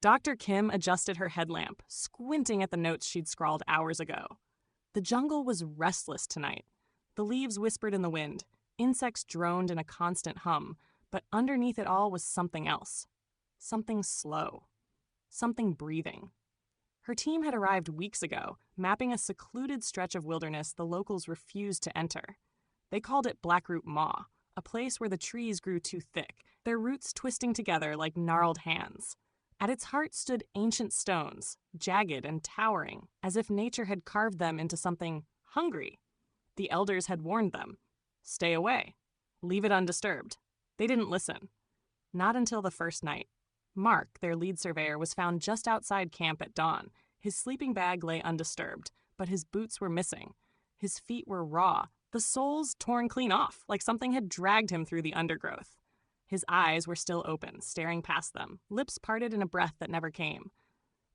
Dr. Kim adjusted her headlamp, squinting at the notes she'd scrawled hours ago. The jungle was restless tonight. The leaves whispered in the wind, insects droned in a constant hum, but underneath it all was something else. Something slow. Something breathing. Her team had arrived weeks ago, mapping a secluded stretch of wilderness the locals refused to enter. They called it Blackroot Maw, a place where the trees grew too thick, their roots twisting together like gnarled hands. At its heart stood ancient stones, jagged and towering, as if nature had carved them into something hungry. The elders had warned them, stay away, leave it undisturbed. They didn't listen. Not until the first night. Mark, their lead surveyor, was found just outside camp at dawn. His sleeping bag lay undisturbed, but his boots were missing. His feet were raw, the soles torn clean off, like something had dragged him through the undergrowth. His eyes were still open, staring past them, lips parted in a breath that never came.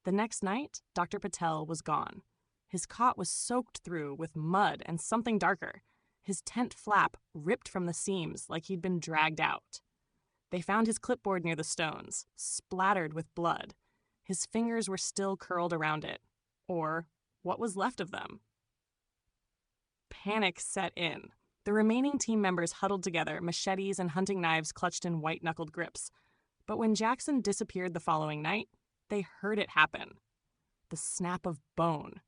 The next night, Dr. Patel was gone. His cot was soaked through with mud and something darker. His tent flap ripped from the seams like he'd been dragged out. They found his clipboard near the stones, splattered with blood. His fingers were still curled around it, or what was left of them. Panic set in. The remaining team members huddled together, machetes and hunting knives clutched in white-knuckled grips. But when Jackson disappeared the following night, they heard it happen. The snap of bone.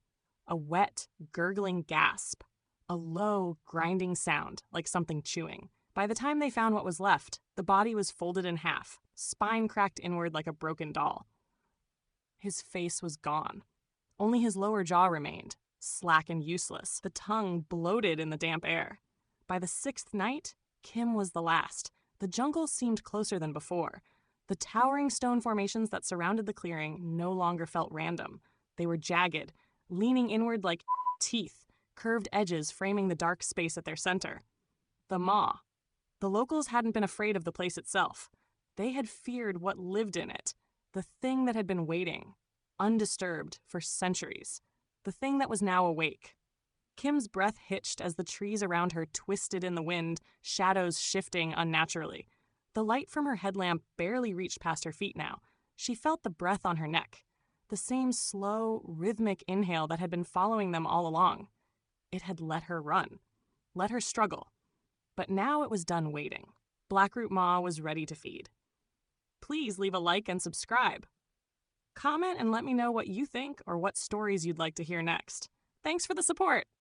A wet, gurgling gasp. A low, grinding sound, like something chewing. By the time they found what was left, the body was folded in half, spine cracked inward like a broken doll. His face was gone. Only his lower jaw remained, slack and useless, the tongue bloated in the damp air. By the sixth night, Kim was the last. The jungle seemed closer than before. The towering stone formations that surrounded the clearing no longer felt random. They were jagged, leaning inward like teeth, curved edges framing the dark space at their center. The maw. The locals hadn't been afraid of the place itself. They had feared what lived in it, the thing that had been waiting, undisturbed, for centuries, the thing that was now awake. Kim's breath hitched as the trees around her twisted in the wind, shadows shifting unnaturally. The light from her headlamp barely reached past her feet now. She felt the breath on her neck, the same slow, rhythmic inhale that had been following them all along. It had let her run, let her struggle. But now it was done waiting. Blackroot Maw was ready to feed. Please leave a like and subscribe. Comment and let me know what you think or what stories you'd like to hear next. Thanks for the support.